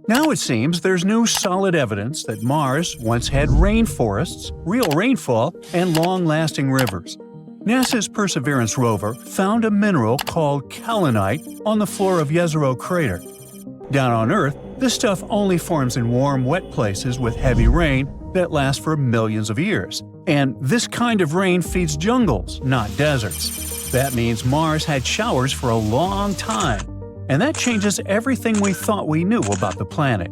Now it seems there's new solid evidence that Mars once had rainforests, real rainfall, and long-lasting rivers. NASA's Perseverance rover found a mineral called kaolinite on the floor of Gale Crater. Down on Earth, this stuff only forms in warm, wet places with heavy rain that lasts for millions of years. And this kind of rain feeds jungles, not deserts. That means Mars had showers for a long time. And that changes everything we thought we knew about the planet.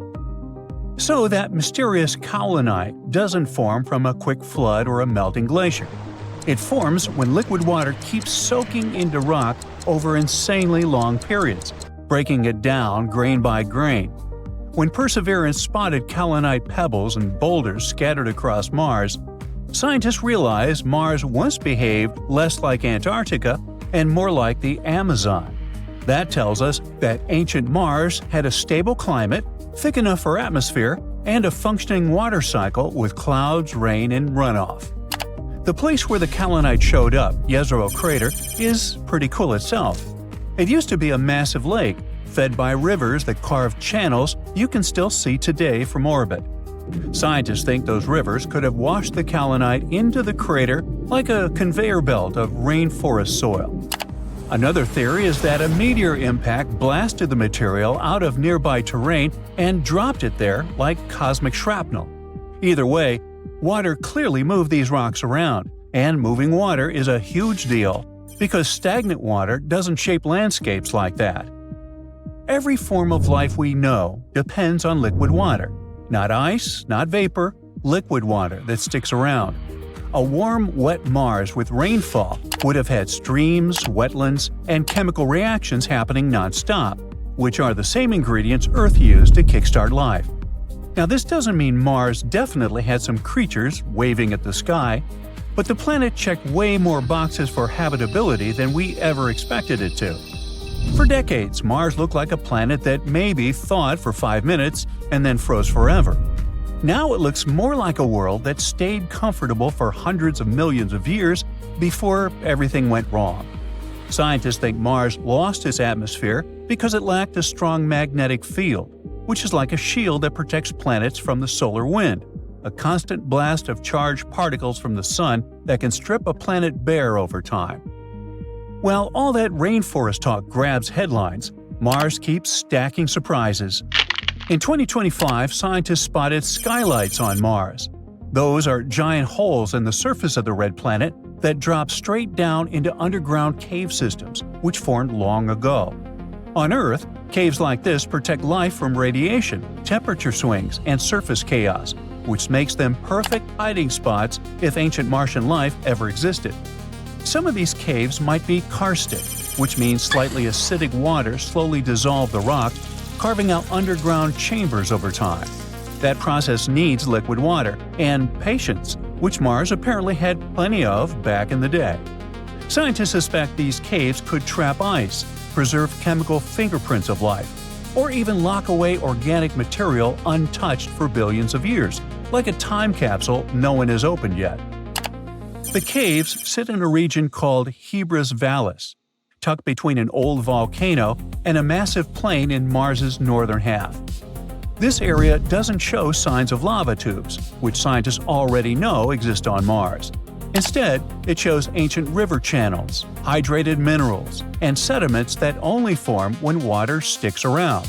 So that mysterious kaolinite doesn't form from a quick flood or a melting glacier. It forms when liquid water keeps soaking into rock over insanely long periods, breaking it down grain by grain. When Perseverance spotted kaolinite pebbles and boulders scattered across Mars, scientists realized Mars once behaved less like Antarctica and more like the Amazon. That tells us that ancient Mars had a stable climate, thick enough for atmosphere, and a functioning water cycle with clouds, rain, and runoff. The place where the kaolinite showed up, Gale Crater, is pretty cool itself. It used to be a massive lake, fed by rivers that carved channels you can still see today from orbit. Scientists think those rivers could have washed the kaolinite into the crater like a conveyor belt of rainforest soil. Another theory is that a meteor impact blasted the material out of nearby terrain and dropped it there like cosmic shrapnel. Either way, water clearly moved these rocks around, and moving water is a huge deal because stagnant water doesn't shape landscapes like that. Every form of life we know depends on liquid water. Not ice, not vapor, liquid water that sticks around. A warm, wet Mars with rainfall would have had streams, wetlands, and chemical reactions happening non-stop, which are the same ingredients Earth used to kickstart life. Now this doesn't mean Mars definitely had some creatures waving at the sky, but the planet checked way more boxes for habitability than we ever expected it to. For decades, Mars looked like a planet that maybe thawed for 5 minutes and then froze forever. Now it looks more like a world that stayed comfortable for hundreds of millions of years before everything went wrong. Scientists think Mars lost its atmosphere because it lacked a strong magnetic field, which is like a shield that protects planets from the solar wind, a constant blast of charged particles from the sun that can strip a planet bare over time. While all that rainforest talk grabs headlines, Mars keeps stacking surprises. In 2025, scientists spotted Skylights on Mars. Those are giant holes in the surface of the red planet that drop straight down into underground cave systems, which formed long ago. On Earth, caves like this protect life from radiation, temperature swings, and surface chaos, which makes them perfect hiding spots if ancient Martian life ever existed. Some of these caves might be karstic, which means slightly acidic water slowly dissolved the rock, carving out underground chambers over time. That process needs liquid water and patience, which Mars apparently had plenty of back in the day. Scientists suspect these caves could trap ice, preserve chemical fingerprints of life, or even lock away organic material untouched for billions of years, like a time capsule no one has opened yet. The caves sit in a region called Hebrus Vallis, tucked between an old volcano and a massive plain in Mars's northern half. This area doesn't show signs of lava tubes, which scientists already know exist on Mars. Instead, it shows ancient river channels, hydrated minerals, and sediments that only form when water sticks around.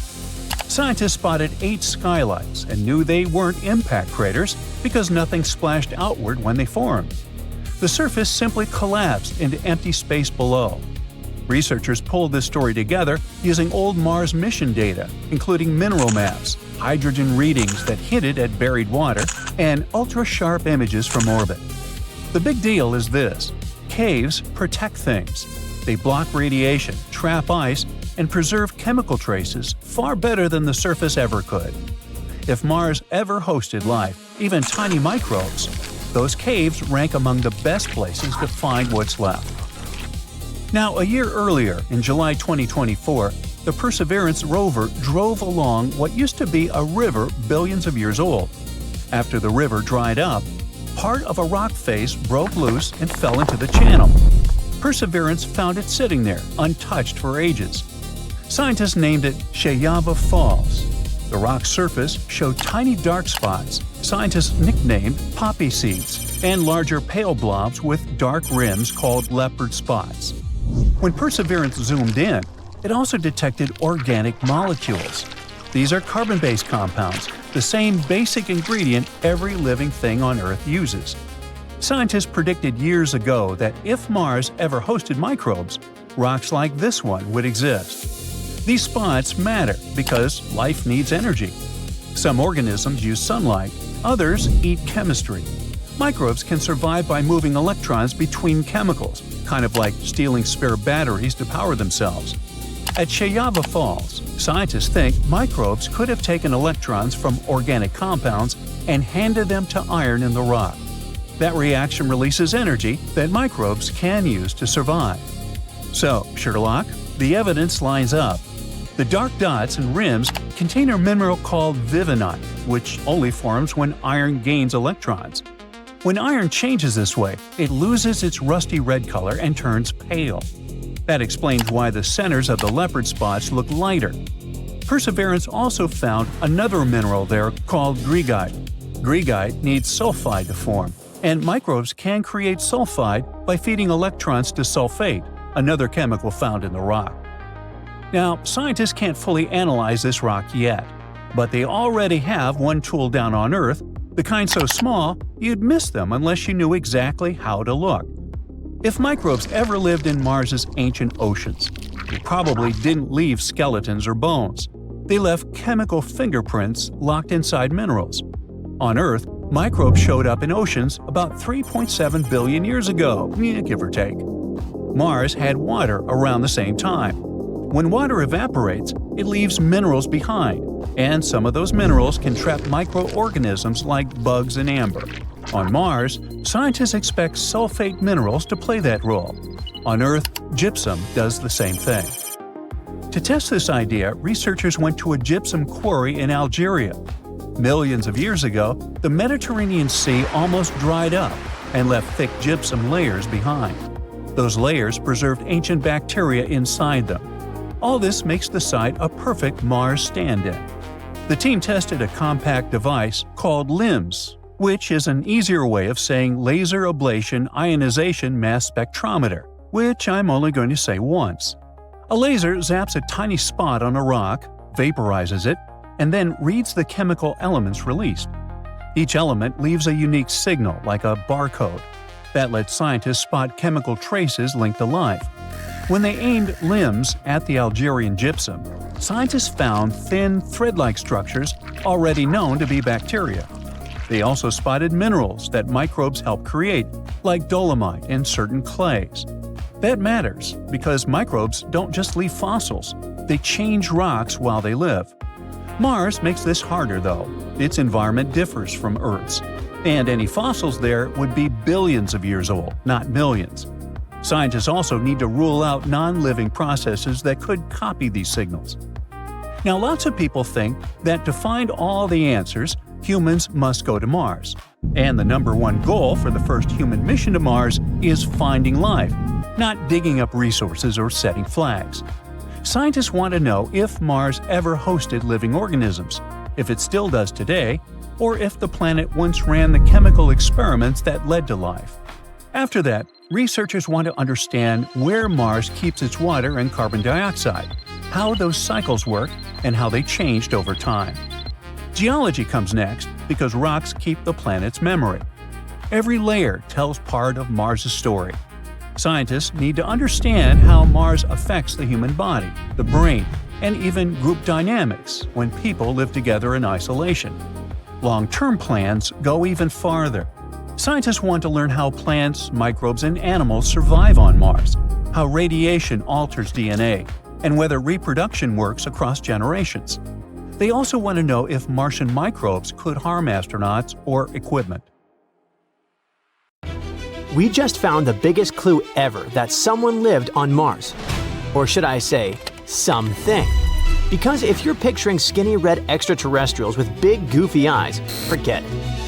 Scientists spotted 8 skylights and knew they weren't impact craters because nothing splashed outward when they formed. The surface simply collapsed into empty space below. Researchers pulled this story together using old Mars mission data, including mineral maps, hydrogen readings that hinted at buried water, and ultra-sharp images from orbit. The big deal is this: caves protect things. They block radiation, trap ice, and preserve chemical traces far better than the surface ever could. If Mars ever hosted life, even tiny microbes, those caves rank among the best places to find what's left. Now, a year earlier, in July 2024, the Perseverance rover drove along what used to be a river billions of years old. After the river dried up, part of a rock face broke loose and fell into the channel. Perseverance found it sitting there, untouched for ages. Scientists named it Sheyava Falls. The rock's surface showed tiny dark spots, scientists nicknamed poppy seeds, and larger pale blobs with dark rims called leopard spots. When Perseverance zoomed in, it also detected organic molecules. These are carbon-based compounds, the same basic ingredient every living thing on Earth uses. Scientists predicted years ago that if Mars ever hosted microbes, rocks like this one would exist. These spots matter because life needs energy. Some organisms use sunlight, others eat chemistry. Microbes can survive by moving electrons between chemicals, kind of like stealing spare batteries to power themselves. At Cheyava Falls, scientists think microbes could have taken electrons from organic compounds and handed them to iron in the rock. That reaction releases energy that microbes can use to survive. So, Sherlock, the evidence lines up. The dark dots and rims contain a mineral called vivinite, which only forms when iron gains electrons. When iron changes this way, it loses its rusty red color and turns pale. That explains why the centers of the leopard spots look lighter. Perseverance also found another mineral there called greigite. Greigite needs sulfide to form, and microbes can create sulfide by feeding electrons to sulfate, another chemical found in the rock. Now, scientists can't fully analyze this rock yet, but they already have one tool down on Earth, the kind so small you'd miss them unless you knew exactly how to look. If microbes ever lived in Mars's ancient oceans, they probably didn't leave skeletons or bones. They left chemical fingerprints locked inside minerals. On Earth, microbes showed up in oceans about 3.7 billion years ago, give or take. Mars had water around the same time. When water evaporates, it leaves minerals behind, and some of those minerals can trap microorganisms like bugs and amber. On Mars, scientists expect sulfate minerals to play that role. On Earth, gypsum does the same thing. To test this idea, researchers went to a gypsum quarry in Algeria. Millions of years ago, the Mediterranean Sea almost dried up and left thick gypsum layers behind. Those layers preserved ancient bacteria inside them. All this makes the site a perfect Mars stand-in. The team tested a compact device called LIMS, which is an easier way of saying laser ablation ionization mass spectrometer, which I'm only going to say once. A laser zaps a tiny spot on a rock, vaporizes it, and then reads the chemical elements released. Each element leaves a unique signal, like a barcode. That lets scientists spot chemical traces linked to life. When they aimed LIMS at the Algerian gypsum, scientists found thin, thread-like structures already known to be bacteria. They also spotted minerals that microbes help create, like dolomite and certain clays. That matters because microbes don't just leave fossils, they change rocks while they live. Mars makes this harder, though. Its environment differs from Earth's, and any fossils there would be billions of years old, not millions. Scientists also need to rule out non-living processes that could copy these signals. Now, lots of people think that to find all the answers, humans must go to Mars. And the number one goal for the first human mission to Mars is finding life, not digging up resources or setting flags. Scientists want to know if Mars ever hosted living organisms, if it still does today, or if the planet once ran the chemical experiments that led to life. After that, researchers want to understand where Mars keeps its water and carbon dioxide, how those cycles work, and how they changed over time. Geology comes next because rocks keep the planet's memory. Every layer tells part of Mars's story. Scientists need to understand how Mars affects the human body, the brain, and even group dynamics when people live together in isolation. Long-term plans go even farther. Scientists want to learn how plants, microbes, and animals survive on Mars, how radiation alters DNA, and whether reproduction works across generations. They also want to know if Martian microbes could harm astronauts or equipment. We just found the biggest clue ever that someone lived on Mars. Or should I say, something. Because if you're picturing skinny red extraterrestrials with big goofy eyes, forget it.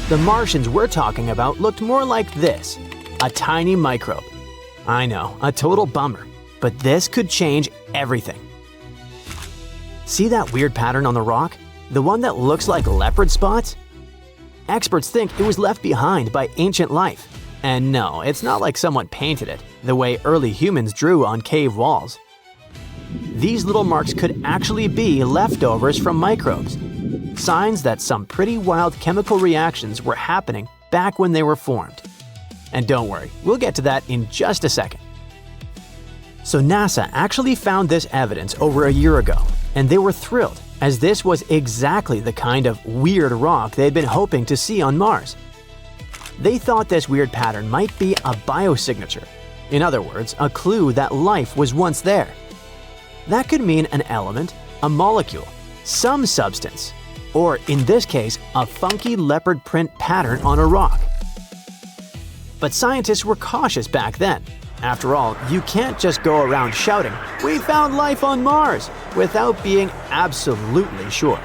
The Martians we're talking about looked more like this, a tiny microbe. I know, a total bummer, but this could change everything. See that weird pattern on the rock? The one that looks like leopard spots? Experts think it was left behind by ancient life. And no, it's not like someone painted it, the way early humans drew on cave walls. These little marks could actually be leftovers from microbes, signs that some pretty wild chemical reactions were happening back when they were formed. And don't worry, we'll get to that in just a second. So NASA actually found this evidence over a year ago, and they were thrilled, as this was exactly the kind of weird rock they'd been hoping to see on Mars. They thought this weird pattern might be a biosignature. In other words, a clue that life was once there. That could mean an element, a molecule, some substance, or in this case, a funky leopard print pattern on a rock. But scientists were cautious back then. After all, you can't just go around shouting, "We found life on Mars," without being absolutely sure.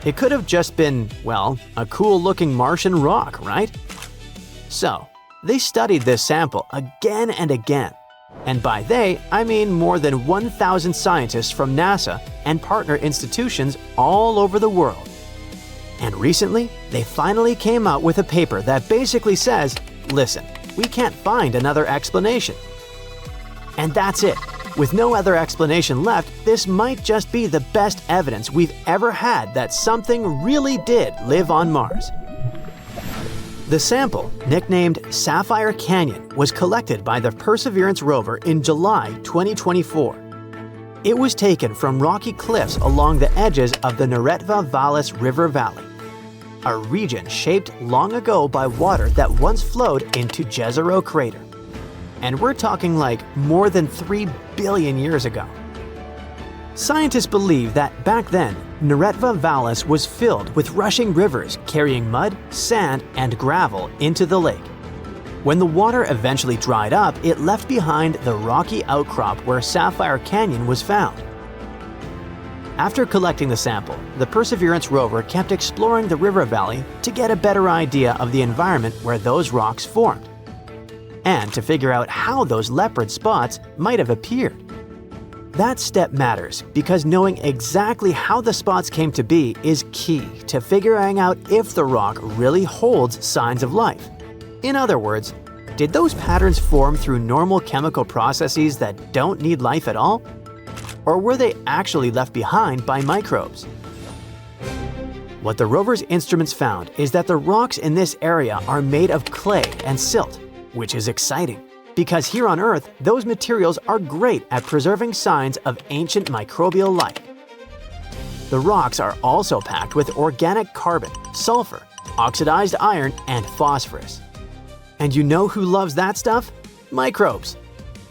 It could have just been, well, a cool-looking Martian rock, right? So, they studied this sample again and again. And by they, I mean more than 1,000 scientists from NASA and partner institutions all over the world. And recently, they finally came out with a paper that basically says, listen, we can't find another explanation. And that's it. With no other explanation left, this might just be the best evidence we've ever had that something really did live on Mars. The sample, nicknamed Sapphire Canyon, was collected by the Perseverance rover in July 2024. It was taken from rocky cliffs along the edges of the Neretva-Vallis River Valley, a region shaped long ago by water that once flowed into Gale Crater. And we're talking like more than 3 billion years ago. Scientists believe that back then, Neretva-Vallis was filled with rushing rivers carrying mud, sand, and gravel into the lake. When the water eventually dried up, it left behind the rocky outcrop where Sapphire Canyon was found. After collecting the sample, the Perseverance rover kept exploring the river valley to get a better idea of the environment where those rocks formed, and to figure out how those leopard spots might have appeared. That step matters because knowing exactly how the spots came to be is key to figuring out if the rock really holds signs of life. In other words, did those patterns form through normal chemical processes that don't need life at all? Or were they actually left behind by microbes? What the rover's instruments found is that the rocks in this area are made of clay and silt, which is exciting. Because here on Earth, those materials are great at preserving signs of ancient microbial life. The rocks are also packed with organic carbon, sulfur, oxidized iron, and phosphorus. And you know who loves that stuff? Microbes.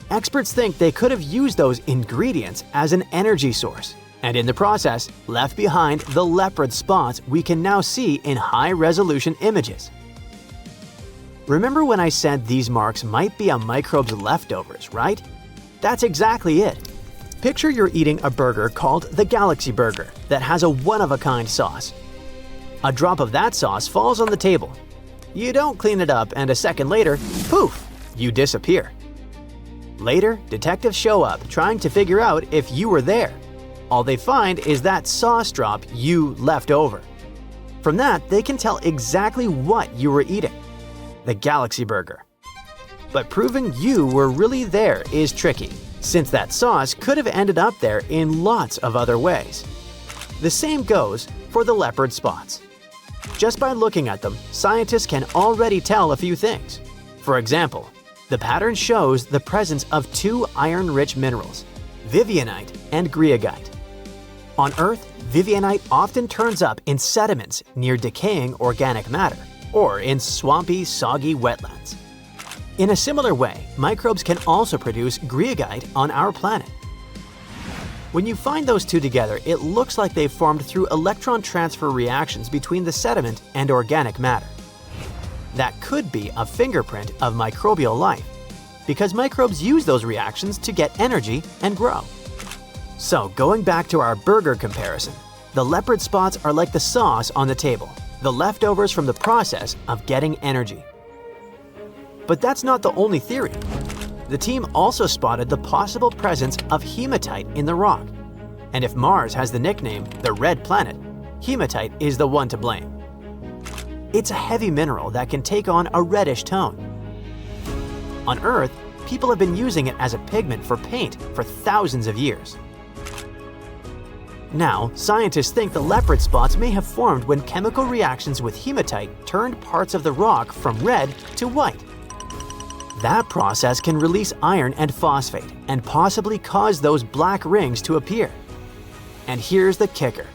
Experts think they could have used those ingredients as an energy source, and in the process, left behind the leopard spots we can now see in high-resolution images. Remember when I said these marks might be a microbe's leftovers, right? That's exactly it. Picture you're eating a burger called the Galaxy Burger that has a one-of-a-kind sauce. A drop of that sauce falls on the table. You don't clean it up, and a second later, poof, you disappear. Later, detectives show up trying to figure out if you were there. All they find is that sauce drop you left over. From that, they can tell exactly what you were eating. The Galaxy Burger. But proving you were really there is tricky, since that sauce could have ended up there in lots of other ways. The same goes for the leopard spots. Just by looking at them, scientists can already tell a few things. For example, the pattern shows the presence of 2 iron-rich minerals, vivianite and greigite. On Earth, vivianite often turns up in sediments near decaying organic matter, or in swampy, soggy wetlands. In a similar way, microbes can also produce greigite on our planet. When you find those two together, it looks like they formed through electron transfer reactions between the sediment and organic matter. That could be a fingerprint of microbial life, because microbes use those reactions to get energy and grow. So going back to our burger comparison, the leopard spots are like the sauce on the table, the leftovers from the process of getting energy. But that's not the only theory. The team also spotted the possible presence of hematite in the rock. And if Mars has the nickname the Red Planet, hematite is the one to blame. It's a heavy mineral that can take on a reddish tone. On Earth, people have been using it as a pigment for paint for thousands of years. Now, scientists think the leopard spots may have formed when chemical reactions with hematite turned parts of the rock from red to white. That process can release iron and phosphate and possibly cause those black rings to appear. And here's the kicker.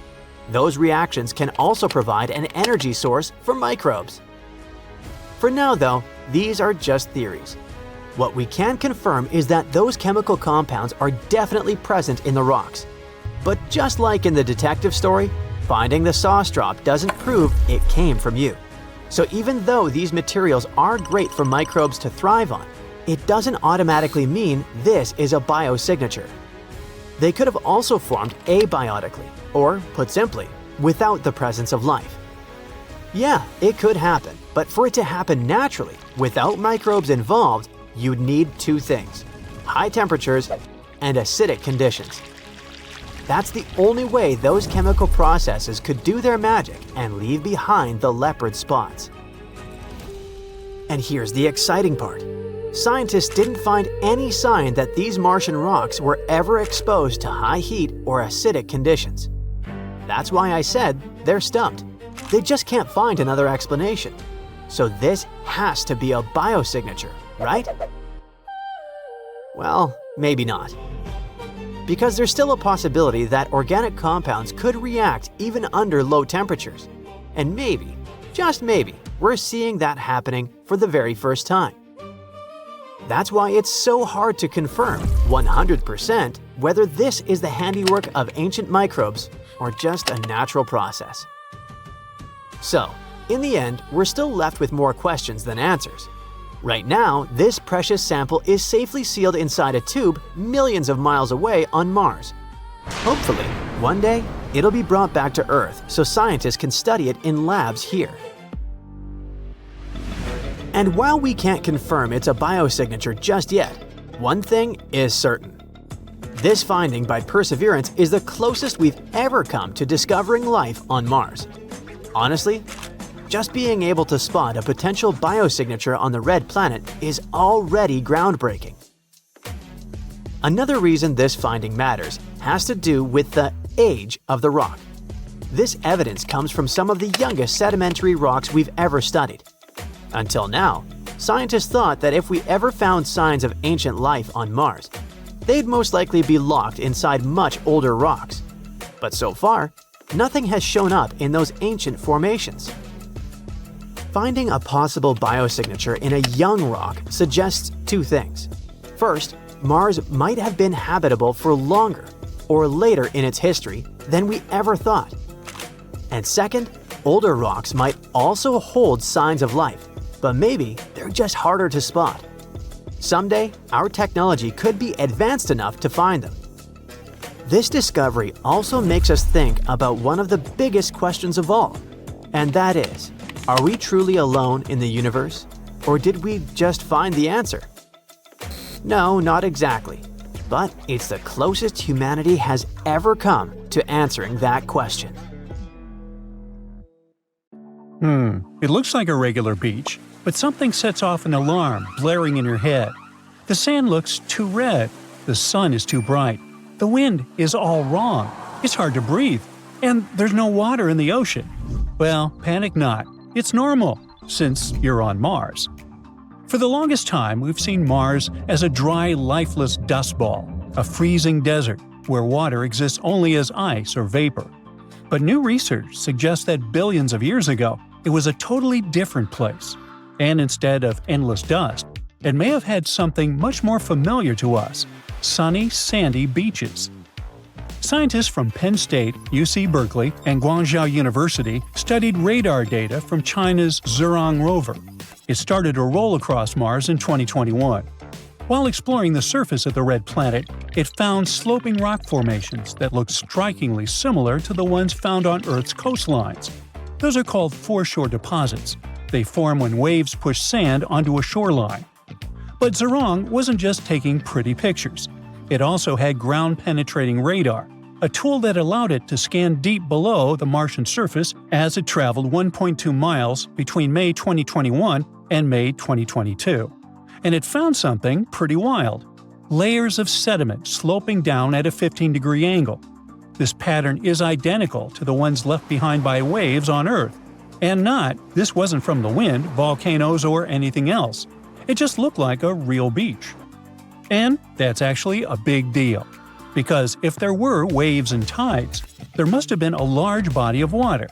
Those reactions can also provide an energy source for microbes. For now, though, these are just theories. What we can confirm is that those chemical compounds are definitely present in the rocks. But just like in the detective story, finding the sauce drop doesn't prove it came from you. So even though these materials are great for microbes to thrive on, it doesn't automatically mean this is a biosignature. They could have also formed abiotically, or put simply, without the presence of life. Yeah, it could happen, but for it to happen naturally, without microbes involved, you'd need two things: high temperatures and acidic conditions. That's the only way those chemical processes could do their magic and leave behind the leopard spots. And here's the exciting part. Scientists didn't find any sign that these Martian rocks were ever exposed to high heat or acidic conditions. That's why I said they're stumped. They just can't find another explanation. So this has to be a biosignature, right? Well, maybe not. Because there's still a possibility that organic compounds could react even under low temperatures. And maybe, just maybe, we're seeing that happening for the very first time. That's why it's so hard to confirm 100% whether this is the handiwork of ancient microbes or just a natural process. So, in the end, we're still left with more questions than answers. Right now, this precious sample is safely sealed inside a tube millions of miles away on Mars. Hopefully, one day, it'll be brought back to Earth so scientists can study it in labs here. And while we can't confirm it's a biosignature just yet, one thing is certain. This finding by Perseverance is the closest we've ever come to discovering life on Mars. Honestly, just being able to spot a potential biosignature on the Red Planet is already groundbreaking. Another reason this finding matters has to do with the age of the rock. This evidence comes from some of the youngest sedimentary rocks we've ever studied. Until now, scientists thought that if we ever found signs of ancient life on Mars, they'd most likely be locked inside much older rocks. But so far, nothing has shown up in those ancient formations. Finding a possible biosignature in a young rock suggests two things. First, Mars might have been habitable for longer or later in its history than we ever thought. And second, older rocks might also hold signs of life, but maybe they're just harder to spot. Someday, our technology could be advanced enough to find them. This discovery also makes us think about one of the biggest questions of all, and that is, are we truly alone in the universe, or did we just find the answer? No, not exactly, but it's the closest humanity has ever come to answering that question. It looks like a regular beach, but something sets off an alarm blaring in your head. The sand looks too red, the sun is too bright, the wind is all wrong, it's hard to breathe, and there's no water in the ocean. Well, panic not. It's normal, since you're on Mars. For the longest time, we've seen Mars as a dry, lifeless dust ball, a freezing desert where water exists only as ice or vapor. But new research suggests that billions of years ago, it was a totally different place. And instead of endless dust, it may have had something much more familiar to us: sunny, sandy beaches. Scientists from Penn State, UC Berkeley, and Guangzhou University studied radar data from China's Zhurong rover. It started to roll across Mars in 2021. While exploring the surface of the Red Planet, it found sloping rock formations that looked strikingly similar to the ones found on Earth's coastlines. Those are called foreshore deposits. They form when waves push sand onto a shoreline. But Zhurong wasn't just taking pretty pictures. It also had ground-penetrating radar, a tool that allowed it to scan deep below the Martian surface as it traveled 1.2 miles between May 2021 and May 2022. And it found something pretty wild. Layers of sediment sloping down at a 15-degree angle. This pattern is identical to the ones left behind by waves on Earth. And this wasn't from the wind, volcanoes, or anything else. It just looked like a real beach. And that's actually a big deal. Because if there were waves and tides, there must have been a large body of water.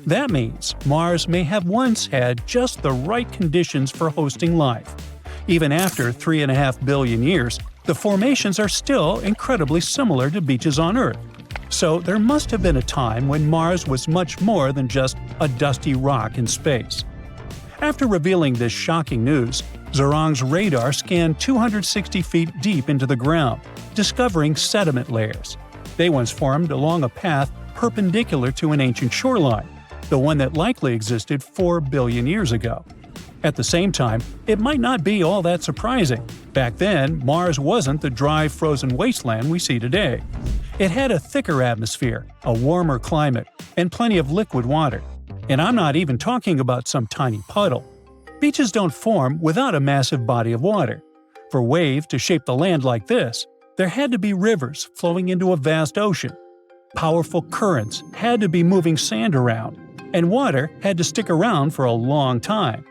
That means Mars may have once had just the right conditions for hosting life. Even after 3.5 billion years, the formations are still incredibly similar to beaches on Earth. So there must have been a time when Mars was much more than just a dusty rock in space. After revealing this shocking news, Zhurong's radar scanned 260 feet deep into the ground, discovering sediment layers. They once formed along a path perpendicular to an ancient shoreline, the one that likely existed 4 billion years ago. At the same time, it might not be all that surprising. Back then, Mars wasn't the dry, frozen wasteland we see today. It had a thicker atmosphere, a warmer climate, and plenty of liquid water. And I'm not even talking about some tiny puddle. Beaches don't form without a massive body of water. For wave to shape the land like this, there had to be rivers flowing into a vast ocean. Powerful currents had to be moving sand around, and water had to stick around for a long time.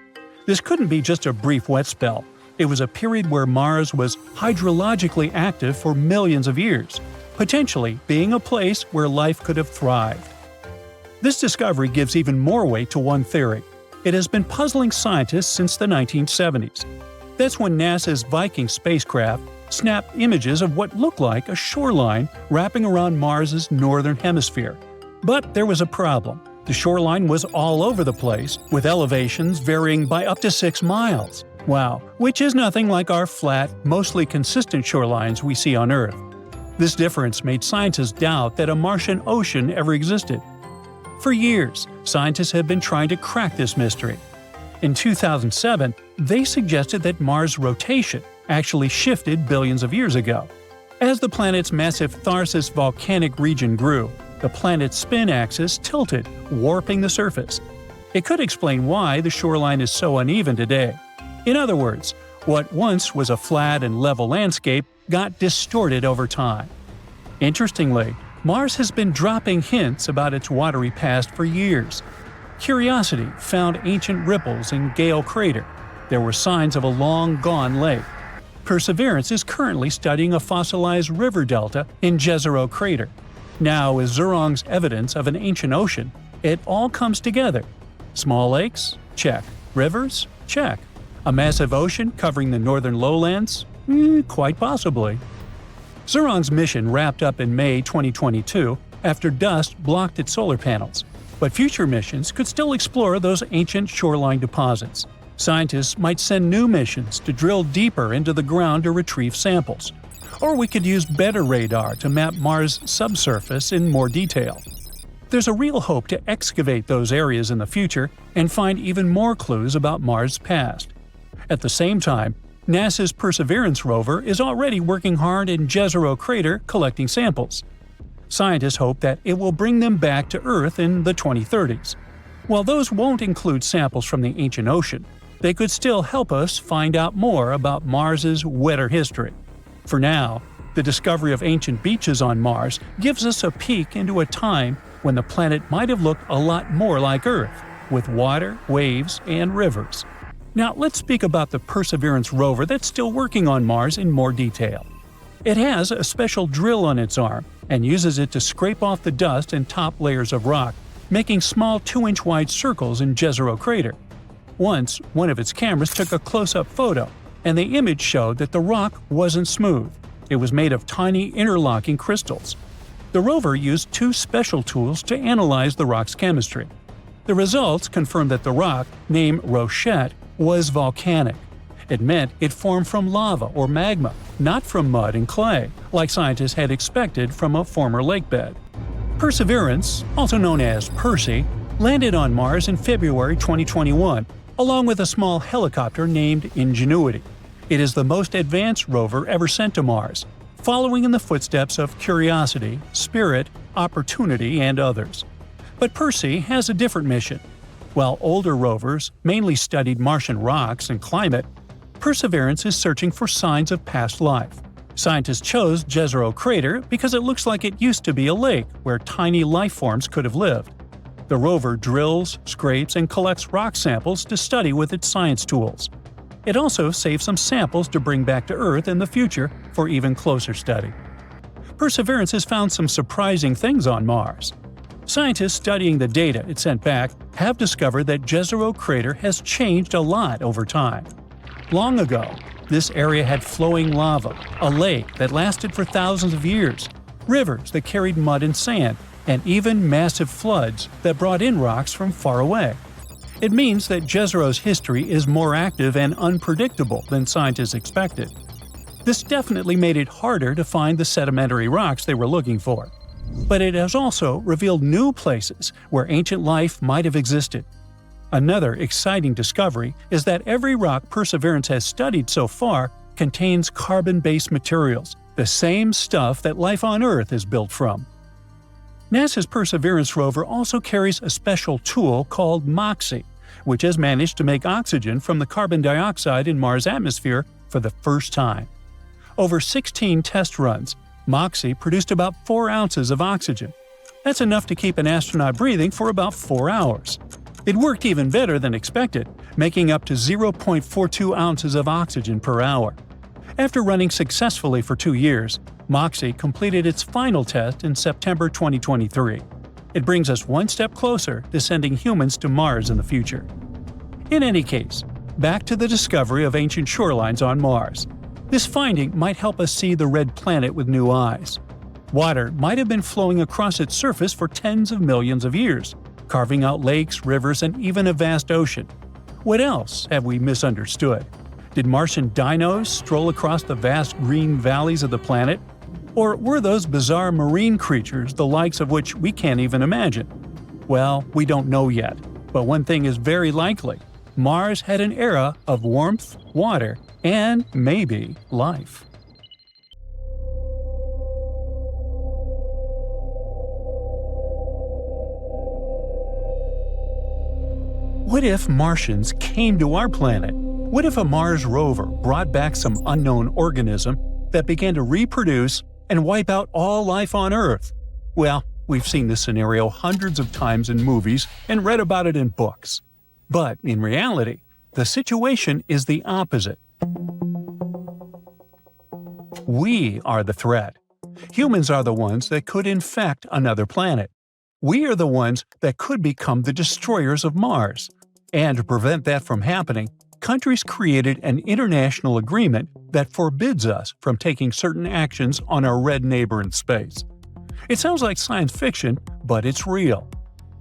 This couldn't be just a brief wet spell. It was a period where Mars was hydrologically active for millions of years, potentially being a place where life could have thrived. This discovery gives even more weight to one theory. It has been puzzling scientists since the 1970s. That's when NASA's Viking spacecraft snapped images of what looked like a shoreline wrapping around Mars's northern hemisphere. But there was a problem. The shoreline was all over the place, with elevations varying by up to 6 miles. Wow, which is nothing like our flat, mostly consistent shorelines we see on Earth. This difference made scientists doubt that a Martian ocean ever existed. For years, scientists have been trying to crack this mystery. In 2007, they suggested that Mars' rotation actually shifted billions of years ago. As the planet's massive Tharsis volcanic region grew, the planet's spin axis tilted, warping the surface. It could explain why the shoreline is so uneven today. In other words, what once was a flat and level landscape got distorted over time. Interestingly, Mars has been dropping hints about its watery past for years. Curiosity found ancient ripples in Gale Crater. There were signs of a long-gone lake. Perseverance is currently studying a fossilized river delta in Gale Crater. Now, with Zhurong's evidence of an ancient ocean, it all comes together. Small lakes? Check. Rivers? Check. A massive ocean covering the northern lowlands? Quite possibly. Zhurong's mission wrapped up in May 2022 after dust blocked its solar panels, but future missions could still explore those ancient shoreline deposits. Scientists might send new missions to drill deeper into the ground to retrieve samples. Or we could use better radar to map Mars' subsurface in more detail. There's a real hope to excavate those areas in the future and find even more clues about Mars' past. At the same time, NASA's Perseverance rover is already working hard in Gale Crater collecting samples. Scientists hope that it will bring them back to Earth in the 2030s. While those won't include samples from the ancient ocean, they could still help us find out more about Mars's wetter history. For now, the discovery of ancient beaches on Mars gives us a peek into a time when the planet might have looked a lot more like Earth, with water, waves, and rivers. Now let's speak about the Perseverance rover that's still working on Mars in more detail. It has a special drill on its arm and uses it to scrape off the dust and top layers of rock, making small 2-inch wide circles in Gale Crater. Once, one of its cameras took a close-up photo, and the image showed that the rock wasn't smooth. It was made of tiny interlocking crystals. The rover used 2 special tools to analyze the rock's chemistry. The results confirmed that the rock, named Rochette, was volcanic. It meant it formed from lava or magma, not from mud and clay, like scientists had expected from a former lakebed. Perseverance, also known as Percy, landed on Mars in February 2021, along with a small helicopter named Ingenuity. It is the most advanced rover ever sent to Mars, following in the footsteps of Curiosity, Spirit, Opportunity, and others. But Percy has a different mission. While older rovers mainly studied Martian rocks and climate, Perseverance is searching for signs of past life. Scientists chose Gale Crater because it looks like it used to be a lake where tiny life forms could have lived. The rover drills, scrapes, and collects rock samples to study with its science tools. It also saves some samples to bring back to Earth in the future for even closer study. Perseverance has found some surprising things on Mars. Scientists studying the data it sent back have discovered that Gale Crater has changed a lot over time. Long ago, this area had flowing lava, a lake that lasted for thousands of years, rivers that carried mud and sand, and even massive floods that brought in rocks from far away. It means that Jezero's history is more active and unpredictable than scientists expected. This definitely made it harder to find the sedimentary rocks they were looking for. But it has also revealed new places where ancient life might have existed. Another exciting discovery is that every rock Perseverance has studied so far contains carbon-based materials, the same stuff that life on Earth is built from. NASA's Perseverance rover also carries a special tool called MOXIE, which has managed to make oxygen from the carbon dioxide in Mars' atmosphere for the first time. Over 16 test runs, MOXIE produced about 4 ounces of oxygen. That's enough to keep an astronaut breathing for about 4 hours. It worked even better than expected, making up to 0.42 ounces of oxygen per hour. After running successfully for 2 years, MOXIE completed its final test in September 2023. It brings us one step closer to sending humans to Mars in the future. In any case, back to the discovery of ancient shorelines on Mars. This finding might help us see the red planet with new eyes. Water might have been flowing across its surface for tens of millions of years, carving out lakes, rivers, and even a vast ocean. What else have we misunderstood? Did Martian dinos stroll across the vast green valleys of the planet? Or were those bizarre marine creatures the likes of which we can't even imagine? Well, we don't know yet, but one thing is very likely. Mars had an era of warmth, water, and maybe life. What if Martians came to our planet? What if a Mars rover brought back some unknown organism that began to reproduce and wipe out all life on Earth? Well, we've seen this scenario hundreds of times in movies and read about it in books. But in reality, the situation is the opposite. We are the threat. Humans are the ones that could infect another planet. We are the ones that could become the destroyers of Mars. And to prevent that from happening, countries created an international agreement that forbids us from taking certain actions on our red neighbor in space. It sounds like science fiction, but it's real.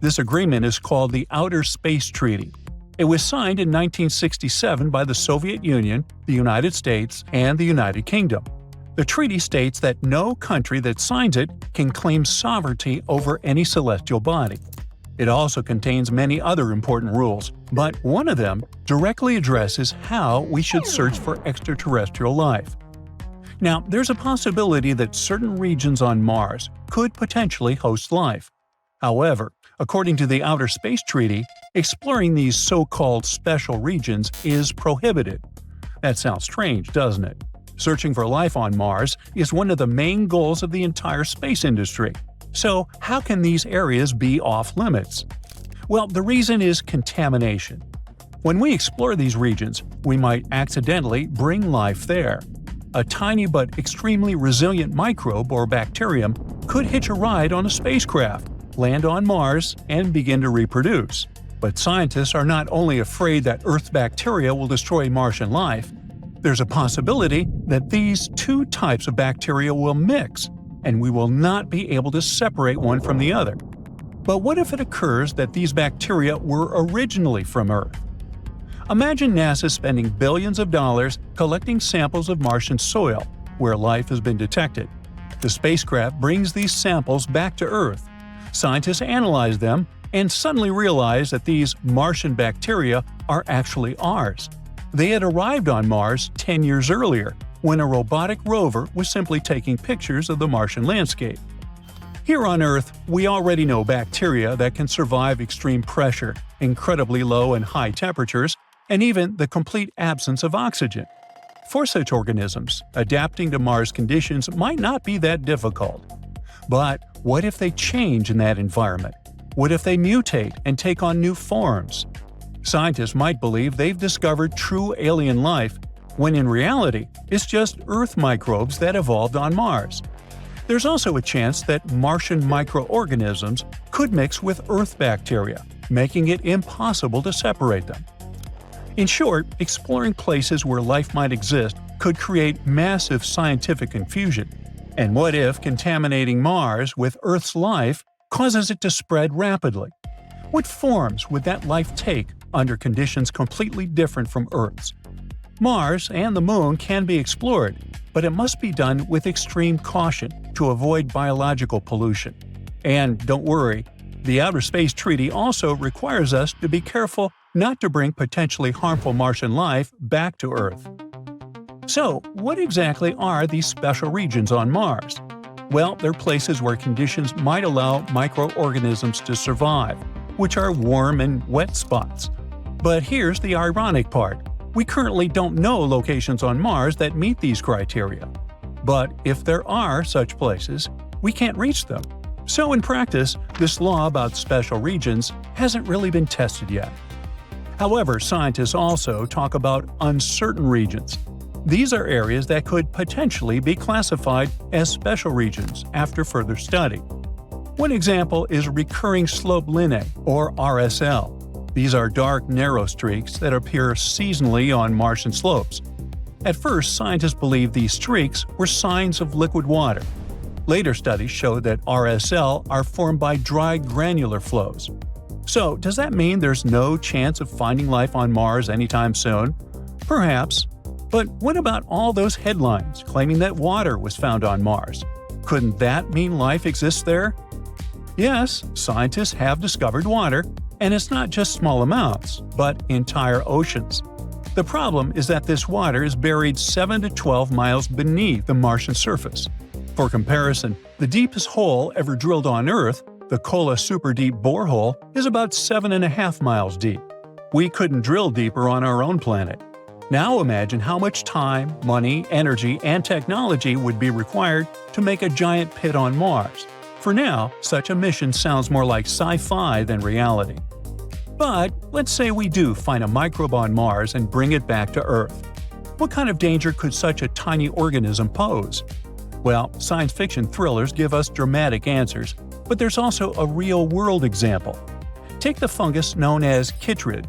This agreement is called the Outer Space Treaty. It was signed in 1967 by the Soviet Union, the United States, and the United Kingdom. The treaty states that no country that signs it can claim sovereignty over any celestial body. It also contains many other important rules, but one of them directly addresses how we should search for extraterrestrial life. Now, there's a possibility that certain regions on Mars could potentially host life. However, according to the Outer Space Treaty, exploring these so-called special regions is prohibited. That sounds strange, doesn't it? Searching for life on Mars is one of the main goals of the entire space industry. So, how can these areas be off-limits? Well, the reason is contamination. When we explore these regions, we might accidentally bring life there. A tiny but extremely resilient microbe or bacterium could hitch a ride on a spacecraft, land on Mars, and begin to reproduce. But scientists are not only afraid that Earth bacteria will destroy Martian life, there's a possibility that these two types of bacteria will mix, and we will not be able to separate one from the other. But what if it occurs that these bacteria were originally from Earth? Imagine NASA spending billions of dollars collecting samples of Martian soil, where life has been detected. The spacecraft brings these samples back to Earth. Scientists analyze them and suddenly realize that these Martian bacteria are actually ours. They had arrived on Mars 10 years earlier, when a robotic rover was simply taking pictures of the Martian landscape. Here on Earth, we already know bacteria that can survive extreme pressure, incredibly low and high temperatures, and even the complete absence of oxygen. For such organisms, adapting to Mars conditions might not be that difficult. But what if they change in that environment? What if they mutate and take on new forms? Scientists might believe they've discovered true alien life, when in reality, it's just Earth microbes that evolved on Mars. There's also a chance that Martian microorganisms could mix with Earth bacteria, making it impossible to separate them. In short, exploring places where life might exist could create massive scientific confusion. And what if contaminating Mars with Earth's life causes it to spread rapidly? What forms would that life take under conditions completely different from Earth's? Mars and the Moon can be explored, but it must be done with extreme caution to avoid biological pollution. And don't worry, the Outer Space Treaty also requires us to be careful not to bring potentially harmful Martian life back to Earth. So, what exactly are these special regions on Mars? Well, they're places where conditions might allow microorganisms to survive, which are warm and wet spots. But here's the ironic part. We currently don't know locations on Mars that meet these criteria. But if there are such places, we can't reach them. So in practice, this law about special regions hasn't really been tested yet. However, scientists also talk about uncertain regions. These are areas that could potentially be classified as special regions after further study. One example is recurring slope lineae, or RSL. These are dark, narrow streaks that appear seasonally on Martian slopes. At first, scientists believed these streaks were signs of liquid water. Later studies showed that RSL are formed by dry granular flows. So, does that mean there's no chance of finding life on Mars anytime soon? Perhaps. But what about all those headlines claiming that water was found on Mars? Couldn't that mean life exists there? Yes, scientists have discovered water, and it's not just small amounts, but entire oceans. The problem is that this water is buried 7 to 12 miles beneath the Martian surface. For comparison, the deepest hole ever drilled on Earth, the Kola Super Deep borehole, is about 7.5 miles deep. We couldn't drill deeper on our own planet. Now imagine how much time, money, energy, and technology would be required to make a giant pit on Mars. For now, such a mission sounds more like sci-fi than reality. But let's say we do find a microbe on Mars and bring it back to Earth. What kind of danger could such a tiny organism pose? Well, science fiction thrillers give us dramatic answers, but there's also a real-world example. Take the fungus known as chytrid.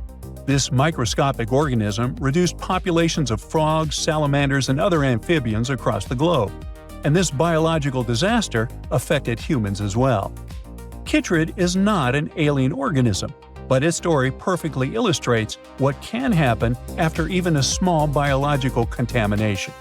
This microscopic organism reduced populations of frogs, salamanders, and other amphibians across the globe. And this biological disaster affected humans as well. Chytrid is not an alien organism, but its story perfectly illustrates what can happen after even a small biological contamination.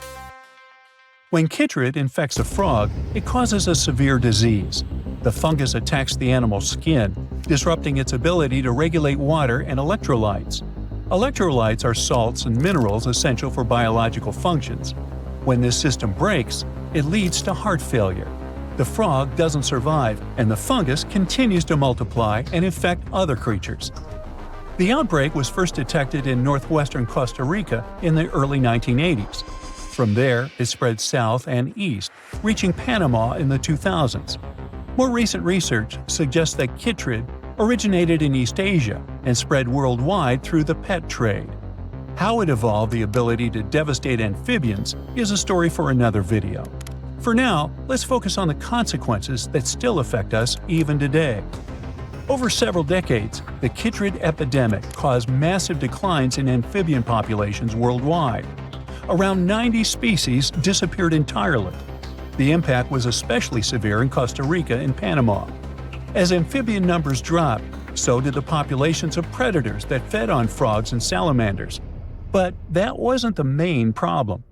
When chytrid infects a frog, it causes a severe disease. The fungus attacks the animal's skin, disrupting its ability to regulate water and electrolytes. Electrolytes are salts and minerals essential for biological functions. When this system breaks, it leads to heart failure. The frog doesn't survive, and the fungus continues to multiply and infect other creatures. The outbreak was first detected in northwestern Costa Rica in the early 1980s. From there, it spread south and east, reaching Panama in the 2000s. More recent research suggests that chytrid originated in East Asia and spread worldwide through the pet trade. How it evolved the ability to devastate amphibians is a story for another video. For now, let's focus on the consequences that still affect us even today. Over several decades, the chytrid epidemic caused massive declines in amphibian populations worldwide. Around 90 species disappeared entirely. The impact was especially severe in Costa Rica and Panama. As amphibian numbers dropped, so did the populations of predators that fed on frogs and salamanders. But that wasn't the main problem.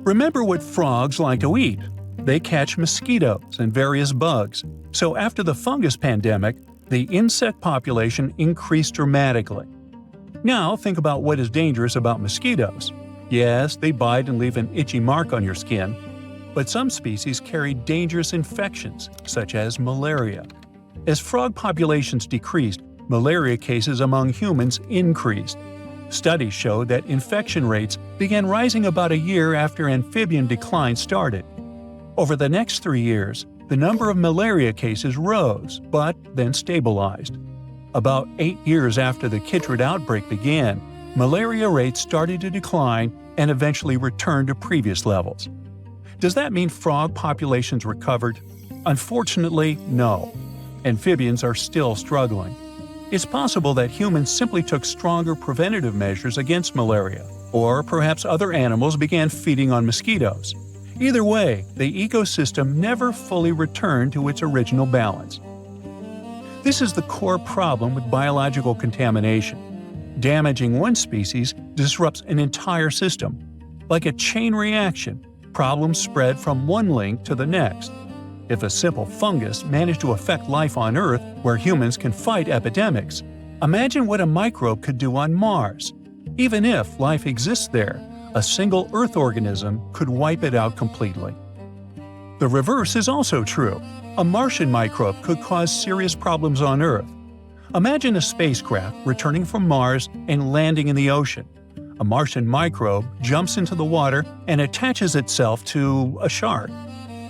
Remember what frogs like to eat. They catch mosquitoes and various bugs. So after the fungus pandemic, the insect population increased dramatically. Now think about what is dangerous about mosquitoes. Yes, they bite and leave an itchy mark on your skin, but some species carry dangerous infections, such as malaria. As frog populations decreased, malaria cases among humans increased. Studies showed that infection rates began rising about a year after amphibian decline started. Over the next 3 years, the number of malaria cases rose, but then stabilized. About 8 years after the chytrid outbreak began, malaria rates started to decline and eventually returned to previous levels. Does that mean frog populations recovered? Unfortunately, no. Amphibians are still struggling. It's possible that humans simply took stronger preventative measures against malaria, or perhaps other animals began feeding on mosquitoes. Either way, the ecosystem never fully returned to its original balance. This is the core problem with biological contamination. Damaging one species disrupts an entire system. Like a chain reaction, problems spread from one link to the next. If a simple fungus managed to affect life on Earth where humans can fight epidemics, imagine what a microbe could do on Mars. Even if life exists there, a single Earth organism could wipe it out completely. The reverse is also true. A Martian microbe could cause serious problems on Earth. Imagine a spacecraft returning from Mars and landing in the ocean. A Martian microbe jumps into the water and attaches itself to a shark.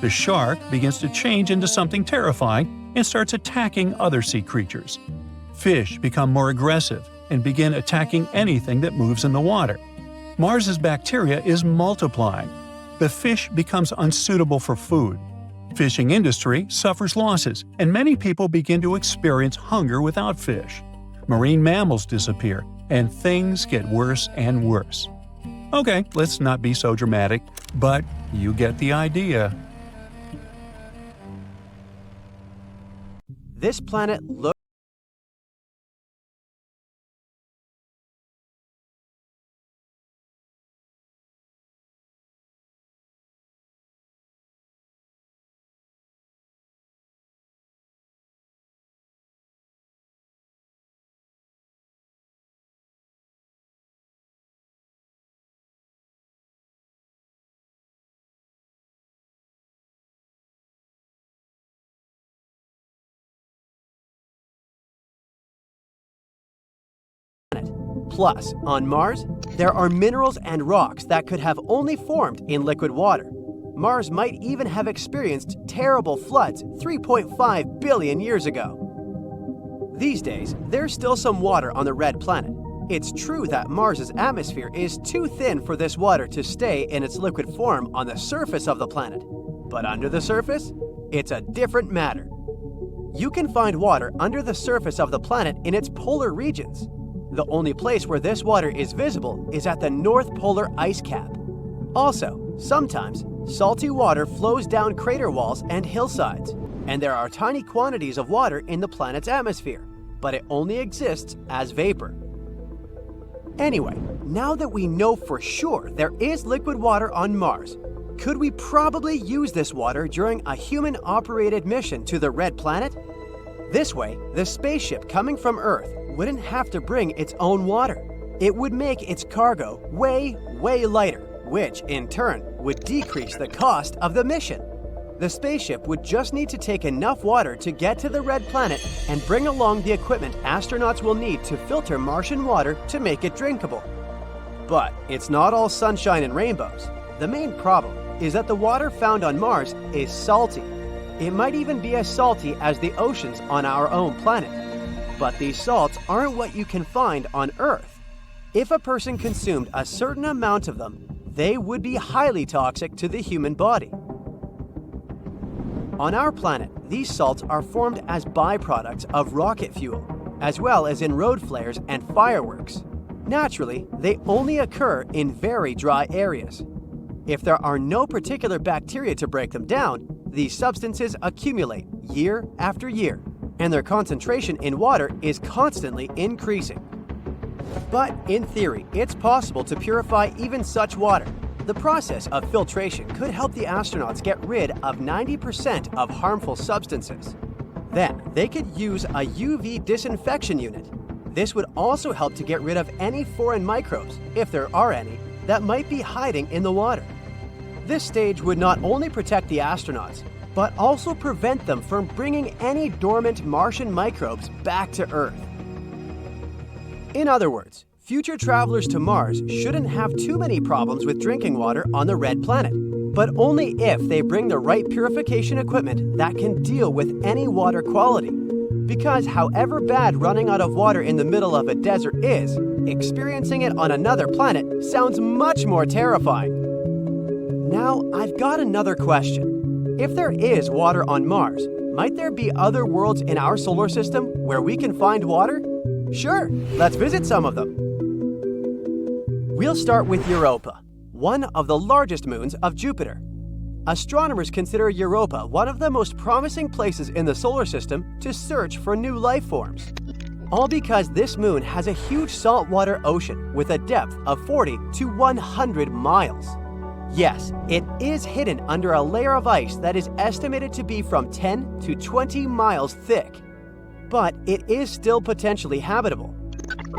The shark begins to change into something terrifying and starts attacking other sea creatures. Fish become more aggressive and begin attacking anything that moves in the water. Mars's bacteria is multiplying. The fish becomes unsuitable for food. Fishing industry suffers losses, and many people begin to experience hunger without fish. Marine mammals disappear, and things get worse and worse. Okay, let's not be so dramatic, but you get the idea. This planet looks Plus, on Mars, there are minerals and rocks that could have only formed in liquid water. Mars might even have experienced terrible floods 3.5 billion years ago. These days, there's still some water on the Red Planet. It's true that Mars's atmosphere is too thin for this water to stay in its liquid form on the surface of the planet. But under the surface, it's a different matter. You can find water under the surface of the planet in its polar regions. The only place where this water is visible is at the North Polar ice cap. Also, sometimes, salty water flows down crater walls and hillsides, and there are tiny quantities of water in the planet's atmosphere, but it only exists as vapor. Anyway, now that we know for sure there is liquid water on Mars, could we probably use this water during a human-operated mission to the Red Planet? This way, the spaceship coming from Earth wouldn't have to bring its own water. It would make its cargo way lighter, which, in turn, would decrease the cost of the mission. The spaceship would just need to take enough water to get to the Red Planet and bring along the equipment astronauts will need to filter Martian water to make it drinkable. But it's not all sunshine and rainbows. The main problem is that the water found on Mars is salty. It might even be as salty as the oceans on our own planet. But these salts aren't what you can find on Earth. If a person consumed a certain amount of them, they would be highly toxic to the human body. On our planet, these salts are formed as byproducts of rocket fuel, as well as in road flares and fireworks. Naturally, they only occur in very dry areas. If there are no particular bacteria to break them down, these substances accumulate year after year, and their concentration in water is constantly increasing. But in theory, it's possible to purify even such water. The process of filtration could help the astronauts get rid of 90% of harmful substances. Then, they could use a UV disinfection unit. This would also help to get rid of any foreign microbes, if there are any, that might be hiding in the water. This stage would not only protect the astronauts, but also prevent them from bringing any dormant Martian microbes back to Earth. In other words, future travelers to Mars shouldn't have too many problems with drinking water on the Red Planet, but only if they bring the right purification equipment that can deal with any water quality. Because however bad running out of water in the middle of a desert is, experiencing it on another planet sounds much more terrifying. Now, I've got another question. If there is water on Mars, might there be other worlds in our solar system where we can find water? Sure, let's visit some of them. We'll start with Europa, one of the largest moons of Jupiter. Astronomers consider Europa one of the most promising places in the solar system to search for new life forms. All because this moon has a huge saltwater ocean with a depth of 40 to 100 miles. Yes, it is hidden under a layer of ice that is estimated to be from 10 to 20 miles thick. But it is still potentially habitable.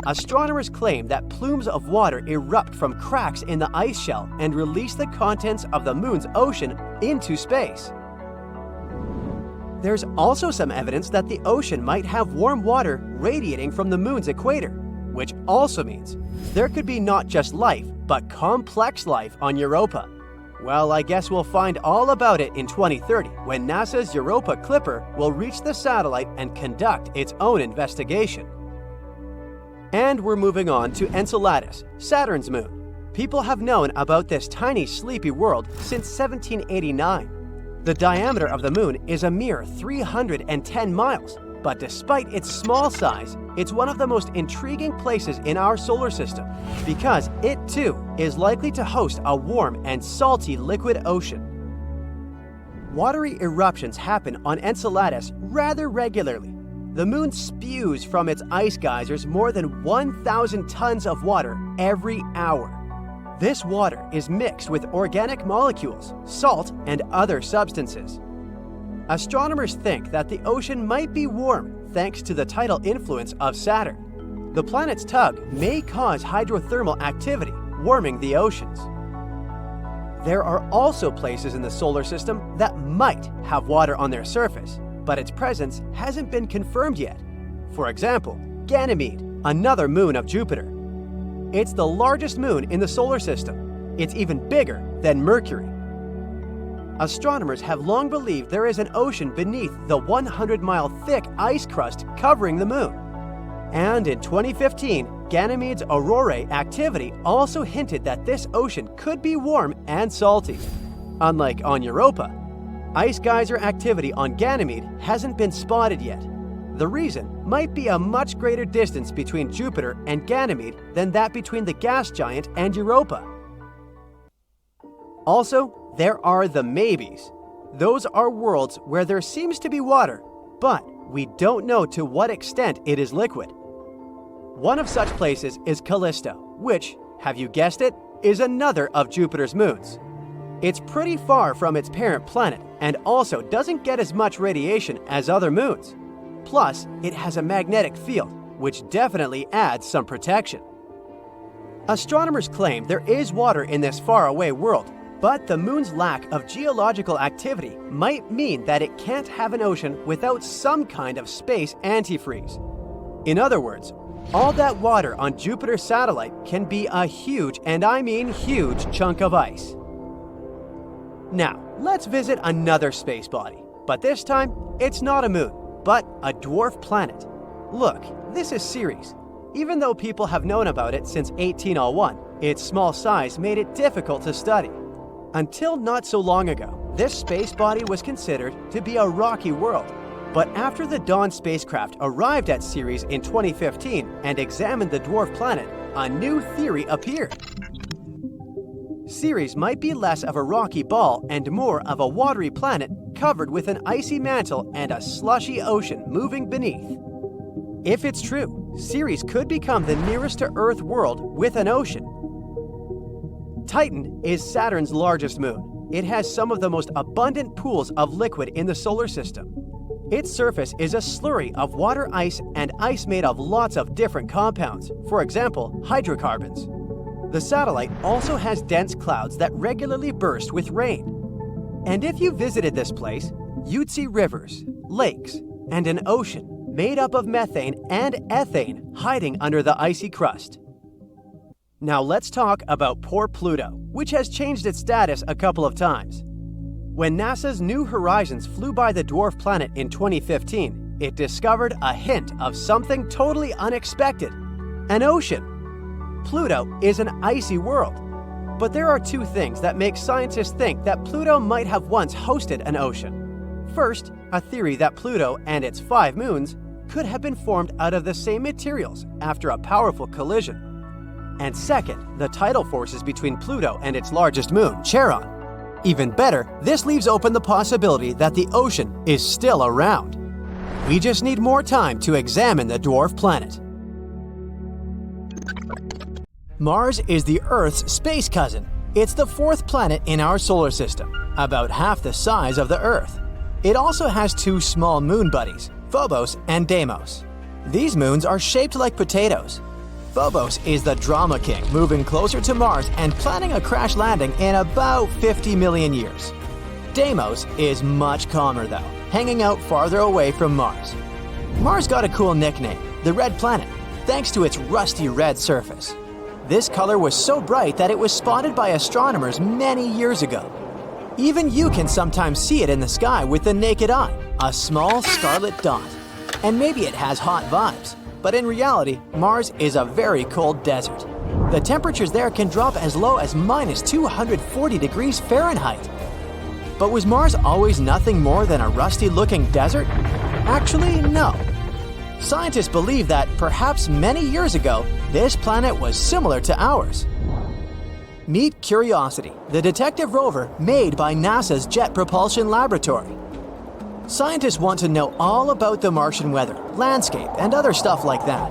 Astronomers claim that plumes of water erupt from cracks in the ice shell and release the contents of the moon's ocean into space. There's also some evidence that the ocean might have warm water radiating from the moon's equator, which also means there could be not just life, but complex life on Europa. Well, I guess we'll find all about it in 2030 when NASA's Europa Clipper will reach the satellite and conduct its own investigation. And we're moving on to Enceladus, Saturn's moon. People have known about this tiny sleepy world since 1789. The diameter of the moon is a mere 310 miles, but despite its small size, it's one of the most intriguing places in our solar system because it too is likely to host a warm and salty liquid ocean. Watery eruptions happen on Enceladus rather regularly. The moon spews from its ice geysers more than 1,000 tons of water every hour. This water is mixed with organic molecules, salt, and other substances. Astronomers think that the ocean might be warm thanks to the tidal influence of Saturn. The planet's tug may cause hydrothermal activity, warming the oceans. There are also places in the solar system that might have water on their surface, but its presence hasn't been confirmed yet. For example, Ganymede, another moon of Jupiter. It's the largest moon in the solar system. It's even bigger than Mercury. Astronomers have long believed there is an ocean beneath the 100-mile thick ice crust covering the moon. And in 2015, Ganymede's auroral activity also hinted that this ocean could be warm and salty. Unlike on Europa, ice geyser activity on Ganymede hasn't been spotted yet. The reason might be a much greater distance between Jupiter and Ganymede than that between the gas giant and Europa. Also, there are the maybes. Those are worlds where there seems to be water, but we don't know to what extent it is liquid. One of such places is Callisto, which, have you guessed it, is another of Jupiter's moons. It's pretty far from its parent planet and also doesn't get as much radiation as other moons. Plus, it has a magnetic field, which definitely adds some protection. Astronomers claim there is water in this faraway world, but the moon's lack of geological activity might mean that it can't have an ocean without some kind of space antifreeze. In other words, all that water on Jupiter's satellite can be a huge, and I mean huge, chunk of ice. Now, let's visit another space body, but this time, it's not a moon, but a dwarf planet. Look, this is Ceres. Even though people have known about it since 1801, its small size made it difficult to study. Until not so long ago, this space body was considered to be a rocky world. But after the Dawn spacecraft arrived at Ceres in 2015 and examined the dwarf planet, a new theory appeared. Ceres might be less of a rocky ball and more of a watery planet covered with an icy mantle and a slushy ocean moving beneath. If it's true, Ceres could become the nearest to Earth world with an ocean. Titan is Saturn's largest moon. It has some of the most abundant pools of liquid in the solar system. Its surface is a slurry of water ice and ice made of lots of different compounds, for example, hydrocarbons. The satellite also has dense clouds that regularly burst with rain. And if you visited this place, you'd see rivers, lakes, and an ocean made up of methane and ethane hiding under the icy crust. Now let's talk about poor Pluto, which has changed its status a couple of times. When NASA's New Horizons flew by the dwarf planet in 2015, it discovered a hint of something totally unexpected: an ocean. Pluto is an icy world, but there are two things that make scientists think that Pluto might have once hosted an ocean. First, a theory that Pluto and its 5 moons could have been formed out of the same materials after a powerful collision. And second, the tidal forces between Pluto and its largest moon, Charon. Even better, this leaves open the possibility that the ocean is still around. We just need more time to examine the dwarf planet. Mars is the Earth's space cousin. It's the 4th planet in our solar system, about half the size of the Earth. It also has 2 small moon buddies, Phobos and Deimos. These moons are shaped like potatoes. Phobos is the drama king, moving closer to Mars and planning a crash landing in about 50 million years. Deimos is much calmer though, hanging out farther away from Mars. Mars got a cool nickname, the Red Planet, thanks to its rusty red surface. This color was so bright that it was spotted by astronomers many years ago. Even you can sometimes see it in the sky with the naked eye, a small scarlet dot. And maybe it has hot vibes, but in reality, Mars is a very cold desert. The temperatures there can drop as low as minus 240 degrees Fahrenheit. But was Mars always nothing more than a rusty-looking desert? Actually, no. Scientists believe that perhaps many years ago, this planet was similar to ours. Meet Curiosity, the detective rover made by NASA's Jet Propulsion Laboratory. Scientists want to know all about the Martian weather, landscape, and other stuff like that.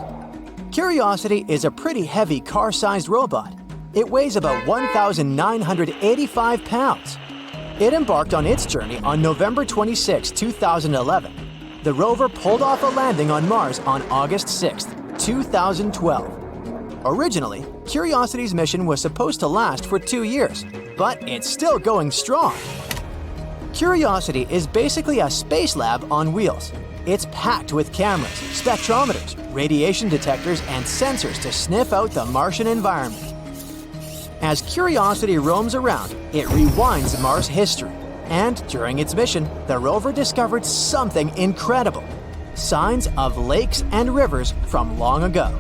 Curiosity is a pretty heavy car-sized robot. It weighs about 1,985 pounds. It embarked on its journey on November 26, 2011. The rover pulled off a landing on Mars on August 6, 2012. Originally, Curiosity's mission was supposed to last for 2 years, but it's still going strong. Curiosity is basically a space lab on wheels. It's packed with cameras, spectrometers, radiation detectors, and sensors to sniff out the Martian environment. As Curiosity roams around, it rewinds Mars history. And during its mission, the rover discovered something incredible: signs of lakes and rivers from long ago.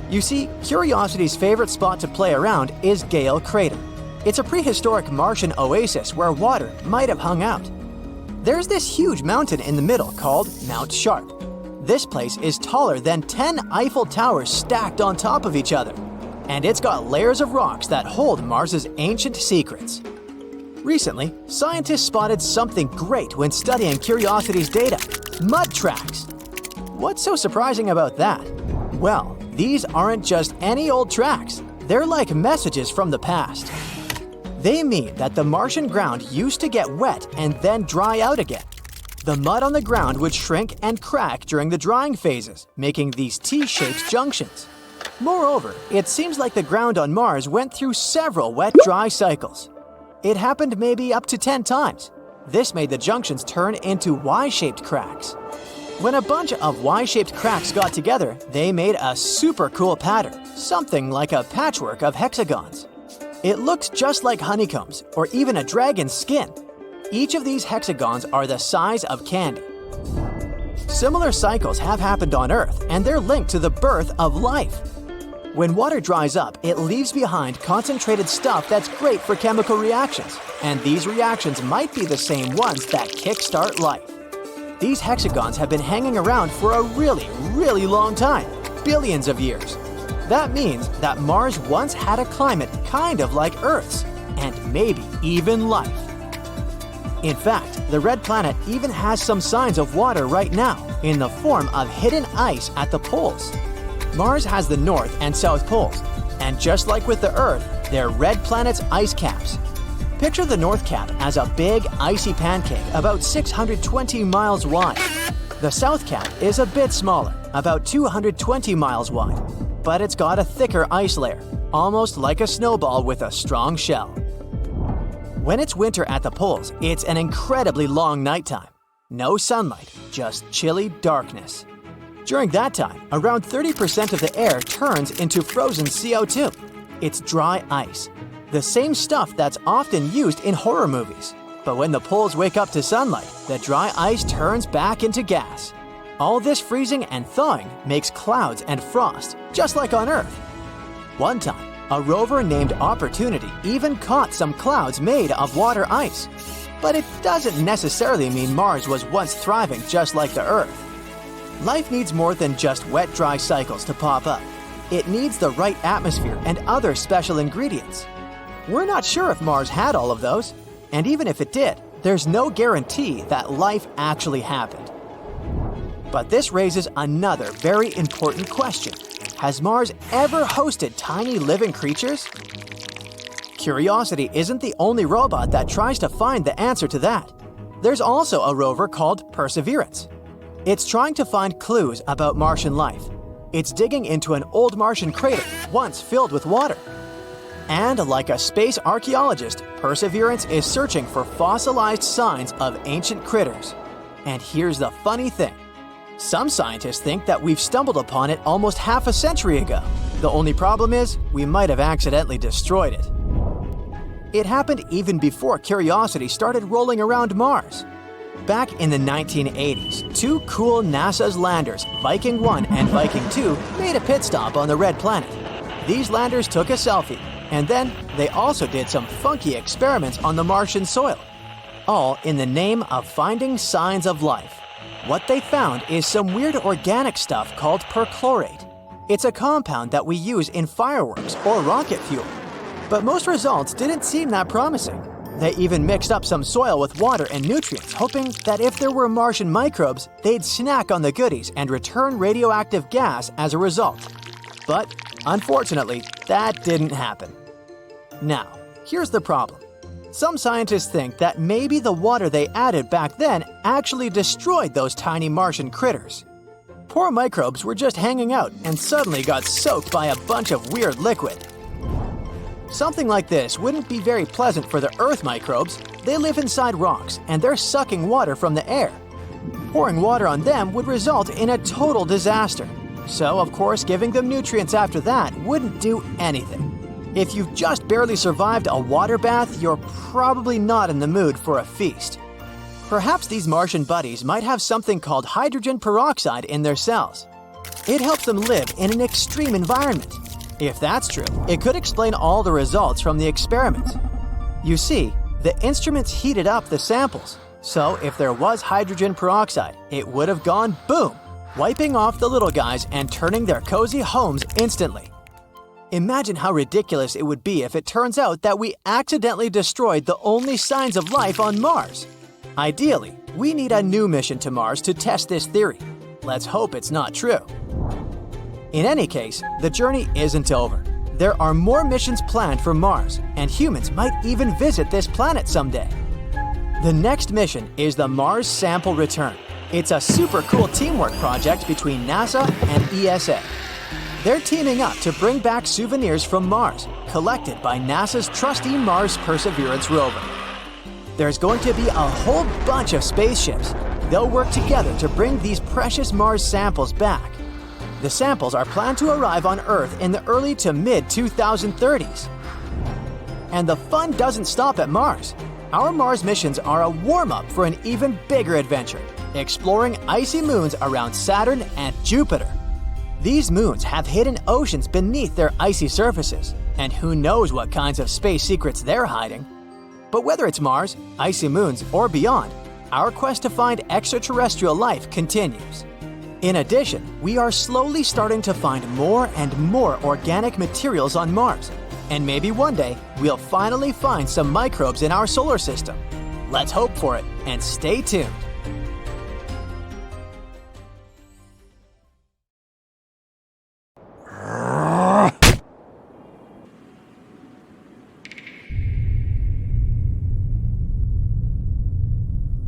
You see, Curiosity's favorite spot to play around is Gale Crater. It's a prehistoric Martian oasis where water might have hung out. There's this huge mountain in the middle called Mount Sharp. This place is taller than 10 Eiffel Towers stacked on top of each other. And it's got layers of rocks that hold Mars's ancient secrets. Recently, scientists spotted something great when studying Curiosity's data: mud tracks. What's so surprising about that? Well, these aren't just any old tracks. They're like messages from the past. They mean that the Martian ground used to get wet and then dry out again. The mud on the ground would shrink and crack during the drying phases, making these T-shaped junctions. Moreover, it seems like the ground on Mars went through several wet-dry cycles. It happened maybe up to 10 times. This made the junctions turn into Y-shaped cracks. When a bunch of Y-shaped cracks got together, they made a super cool pattern, something like a patchwork of hexagons. It looks just like honeycombs, or even a dragon's skin. Each of these hexagons are the size of candy. Similar cycles have happened on Earth, and they're linked to the birth of life. When water dries up, it leaves behind concentrated stuff that's great for chemical reactions, and these reactions might be the same ones that kickstart life. These hexagons have been hanging around for a really, really long time, billions of years. That means that Mars once had a climate kind of like Earth's, and maybe even life. In fact, the Red Planet even has some signs of water right now, in the form of hidden ice at the poles. Mars has the North and South poles, and just like with the Earth, they're Red Planet's ice caps. Picture the North Cap as a big, icy pancake about 620 miles wide. The South Cap is a bit smaller, about 220 miles wide, but it's got a thicker ice layer. almost like a snowball with a strong shell. When it's winter at the poles, it's an incredibly long nighttime. No sunlight, just chilly darkness. During that time, around 30% of the air turns into frozen CO2. It's dry ice, the same stuff that's often used in horror movies. But when the poles wake up to sunlight, the dry ice turns back into gas. All this freezing and thawing makes clouds and frost, just like on Earth. One time, a rover named Opportunity even caught some clouds made of water ice. But it doesn't necessarily mean Mars was once thriving just like the Earth. Life needs more than just wet, dry cycles to pop up. It needs the right atmosphere and other special ingredients. We're not sure if Mars had all of those, and even if it did, there's no guarantee that life actually happened. But this raises another very important question. Has Mars ever hosted tiny living creatures? Curiosity isn't the only robot that tries to find the answer to that. There's also a rover called Perseverance. It's trying to find clues about Martian life. It's digging into an old Martian crater once filled with water. And like a space archaeologist, Perseverance is searching for fossilized signs of ancient critters. And here's the funny thing. Some scientists think that we've stumbled upon it almost half a century ago. The only problem is, we might have accidentally destroyed it. It happened even before Curiosity started rolling around Mars. Back in the 1980s, two cool NASA's landers, Viking 1 and Viking 2, made a pit stop on the Red Planet. These landers took a selfie, and then they also did some funky experiments on the Martian soil, all in the name of finding signs of life. What they found is some weird organic stuff called perchlorate. It's a compound that we use in fireworks or rocket fuel. But most results didn't seem that promising. They even mixed up some soil with water and nutrients, hoping that if there were Martian microbes, they'd snack on the goodies and return radioactive gas as a result. But unfortunately, that didn't happen. Now, here's the problem. Some scientists think that maybe the water they added back then actually destroyed those tiny Martian critters. Poor microbes were just hanging out and suddenly got soaked by a bunch of weird liquid. Something like this wouldn't be very pleasant for the Earth microbes. They live inside rocks and they're sucking water from the air. Pouring water on them would result in a total disaster. So, of course, giving them nutrients after that wouldn't do anything. If you've just barely survived a water bath, you're probably not in the mood for a feast. Perhaps these Martian buddies might have something called hydrogen peroxide in their cells. It helps them live in an extreme environment. If that's true, it could explain all the results from the experiments. You see, the instruments heated up the samples, so if there was hydrogen peroxide, it would have gone boom, wiping off the little guys and turning their cozy homes instantly. Imagine how ridiculous it would be if it turns out that we accidentally destroyed the only signs of life on Mars. Ideally, we need a new mission to Mars to test this theory. Let's hope it's not true. In any case, the journey isn't over. There are more missions planned for Mars, and humans might even visit this planet someday. The next mission is the Mars Sample Return. It's a super cool teamwork project between NASA and ESA. They're teaming up to bring back souvenirs from Mars, collected by NASA's trusty Mars Perseverance rover. There's going to be a whole bunch of spaceships. They'll work together to bring these precious Mars samples back. The samples are planned to arrive on Earth in the early to mid-2030s. And the fun doesn't stop at Mars. Our Mars missions are a warm-up for an even bigger adventure, exploring icy moons around Saturn and Jupiter. These moons have hidden oceans beneath their icy surfaces, and who knows what kinds of space secrets they're hiding. But whether it's Mars, icy moons, or beyond, our quest to find extraterrestrial life continues. In addition, we are slowly starting to find more and more organic materials on Mars, and maybe one day we'll finally find some microbes in our solar system. Let's hope for it and stay tuned.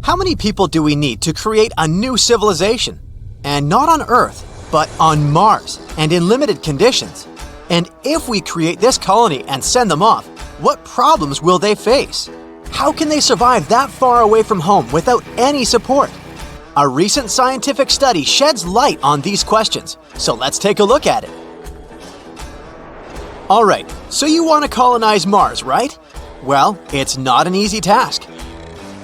How many people do we need to create a new civilization? And not on Earth, but on Mars, and in limited conditions. And if we create this colony and send them off, what problems will they face? How can they survive that far away from home without any support? A recent scientific study sheds light on these questions, so let's take a look at it. Alright, so you want to colonize Mars, right? Well, it's not an easy task.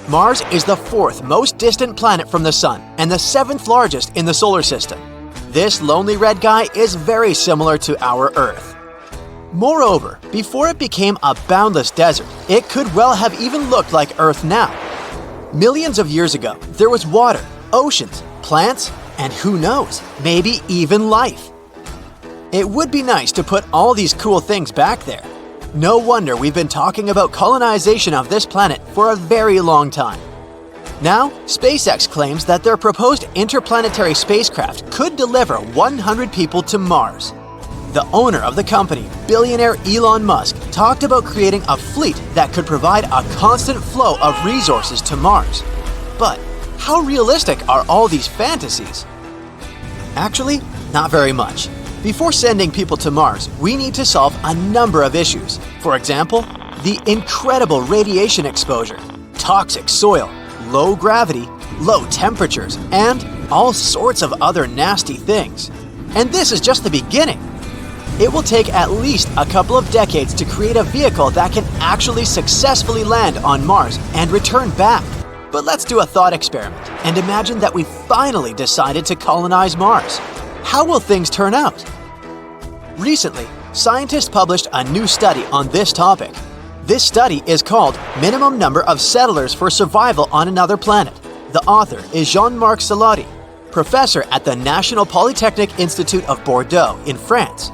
Mars is the 4th most distant planet from the Sun and the 7th largest in the solar system. This lonely red guy is very similar to our Earth. Moreover, before it became a boundless desert, it could well have even looked like Earth now. Millions of years ago, there was water, oceans, plants, and who knows, maybe even life. It would be nice to put all these cool things back there. No wonder we've been talking about colonization of this planet for a very long time. Now, SpaceX claims that their proposed interplanetary spacecraft could deliver 100 people to Mars. The owner of the company, billionaire Elon Musk, talked about creating a fleet that could provide a constant flow of resources to Mars. But how realistic are all these fantasies? Actually, not very much. Before sending people to Mars, we need to solve a number of issues. For example, the incredible radiation exposure, toxic soil, low gravity, low temperatures, and all sorts of other nasty things. And this is just the beginning. It will take at least a couple of decades to create a vehicle that can actually successfully land on Mars and return back. But let's do a thought experiment and imagine that we finally decided to colonize Mars. How will things turn out? Recently, scientists published a new study on this topic. This study is called Minimum Number of Settlers for Survival on Another Planet. The author is Jean-Marc Salotti, professor at the National Polytechnic Institute of Bordeaux in France.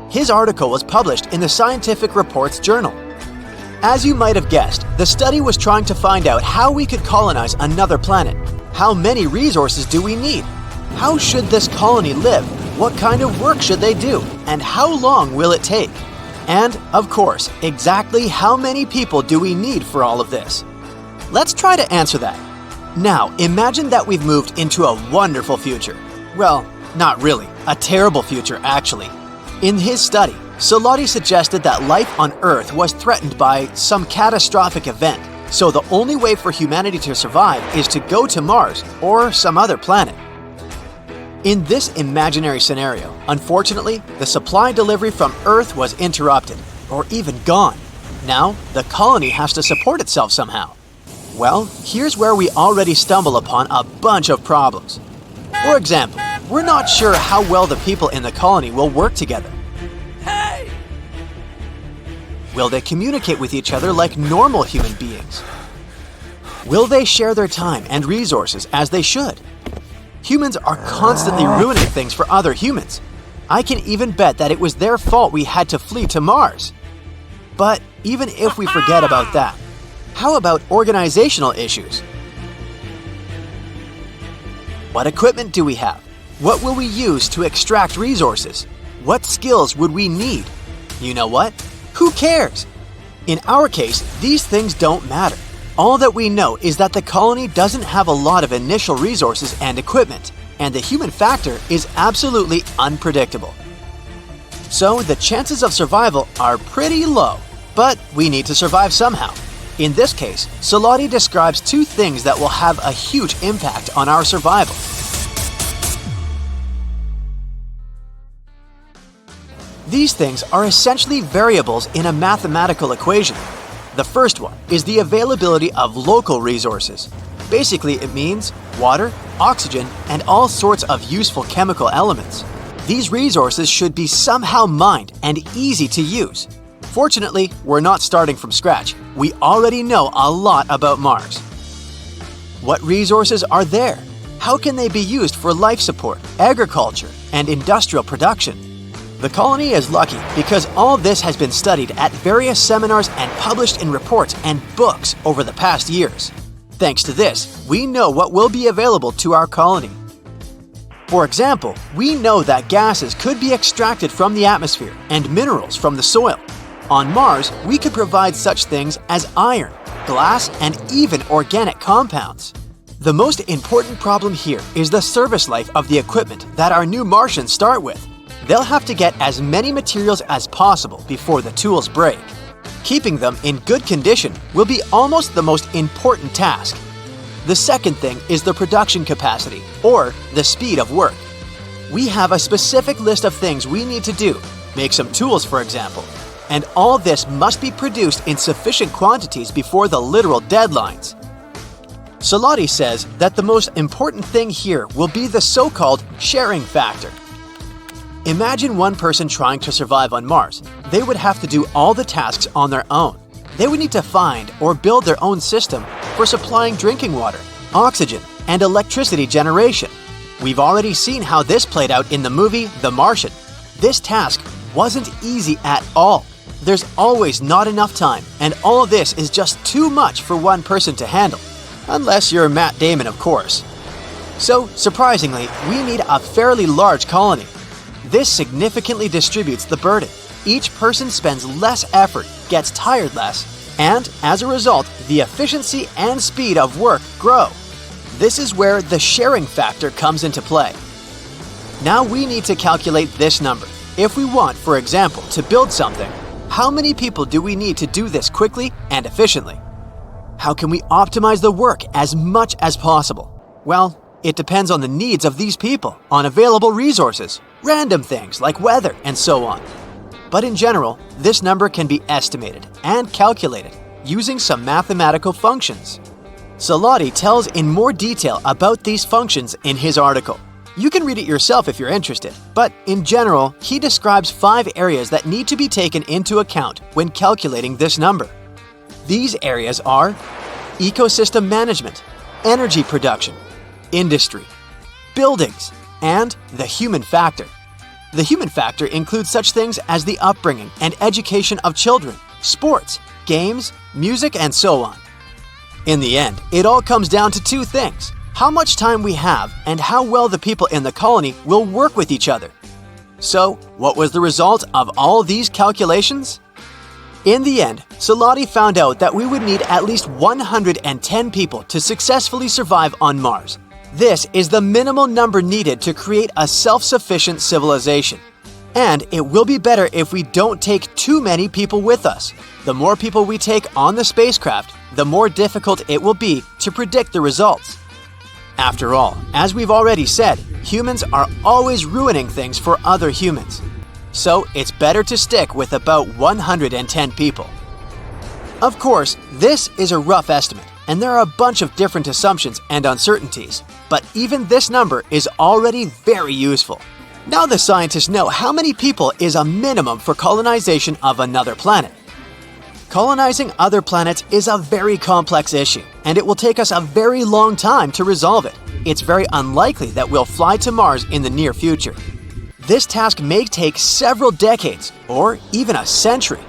His article was published in the Scientific Reports journal. As you might have guessed, the study was trying to find out how we could colonize another planet. How many resources do we need? How should this colony live? What kind of work should they do? And how long will it take? And, of course, exactly how many people do we need for all of this? Let's try to answer that. Now, imagine that we've moved into a wonderful future. Well, not really. A terrible future, actually. In his study, Salotti suggested that life on Earth was threatened by some catastrophic event, so the only way for humanity to survive is to go to Mars or some other planet. In this imaginary scenario, unfortunately, the supply delivery from Earth was interrupted, or even gone. Now, the colony has to support itself somehow. Well, here's where we already stumble upon a bunch of problems. For example, we're not sure how well the people in the colony will work together. Hey! Will they communicate with each other like normal human beings? Will they share their time and resources as they should? Humans are constantly ruining things for other humans. I can even bet that it was their fault we had to flee to Mars. But even if we forget about that, how about organizational issues? What equipment do we have? What will we use to extract resources? What skills would we need? You know what? Who cares? In our case, these things don't matter. All that we know is that the colony doesn't have a lot of initial resources and equipment, and the human factor is absolutely unpredictable. So the chances of survival are pretty low, but we need to survive somehow. In this case, Salotti describes two things that will have a huge impact on our survival. These things are essentially variables in a mathematical equation. The first one is the availability of local resources. Basically, it means water, oxygen, and all sorts of useful chemical elements. These resources should be somehow mined and easy to use. Fortunately, we're not starting from scratch. We already know a lot about Mars. What resources are there? How can they be used for life support, agriculture, and industrial production? The colony is lucky because all this has been studied at various seminars and published in reports and books over the past years. Thanks to this, we know what will be available to our colony. For example, we know that gases could be extracted from the atmosphere and minerals from the soil. On Mars, we could provide such things as iron, glass, and even organic compounds. The most important problem here is the service life of the equipment that our new Martians start with. they'll have to get as many materials as possible before the tools break. Keeping them in good condition will be almost the most important task. The second thing is the production capacity, or the speed of work. We have a specific list of things we need to do, make some tools for example, and all this must be produced in sufficient quantities before the literal deadlines. Salati says that the most important thing here will be the so-called sharing factor. Imagine one person trying to survive on Mars. They would have to do all the tasks on their own. They would need to find or build their own system for supplying drinking water, oxygen, and electricity generation. We've already seen how this played out in the movie The Martian. This task wasn't easy at all. There's always not enough time, and all of this is just too much for one person to handle. Unless you're Matt Damon, of course. So, surprisingly, we need a fairly large colony. This significantly distributes the burden. Each person spends less effort, gets tired less, and as a result, the efficiency and speed of work grow. This is where the sharing factor comes into play. Now we need to calculate this number. If we want, for example, to build something, how many people do we need to do this quickly and efficiently? How can we optimize the work as much as possible? Well, it depends on the needs of these people, on available resources, random things like weather, and so on. But in general, this number can be estimated and calculated using some mathematical functions. Salati tells in more detail about these functions in his article. You can read it yourself if you're interested, but in general, he describes 5 areas that need to be taken into account when calculating this number. These areas are ecosystem management, energy production, industry, buildings, and the human factor. The human factor includes such things as the upbringing and education of children, sports, games, music, and so on. In the end, it all comes down to 2 things: how much time we have and how well the people in the colony will work with each other. So, what was the result of all these calculations? In the end, Salati found out that we would need at least 110 people to successfully survive on Mars. This is the minimal number needed to create a self-sufficient civilization. And it will be better if we don't take too many people with us. The more people we take on the spacecraft, the more difficult it will be to predict the results. After all, as we've already said, humans are always ruining things for other humans. So it's better to stick with about 110 people. Of course, this is a rough estimate, and there are a bunch of different assumptions and uncertainties, but even this number is already very useful. Now the scientists know how many people is a minimum for colonization of another planet. Colonizing other planets is a very complex issue, and it will take us a very long time to resolve it. It's very unlikely that we'll fly to Mars in the near future. This task may take several decades, or even a century.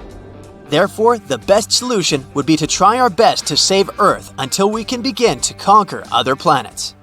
Therefore, the best solution would be to try our best to save Earth until we can begin to conquer other planets.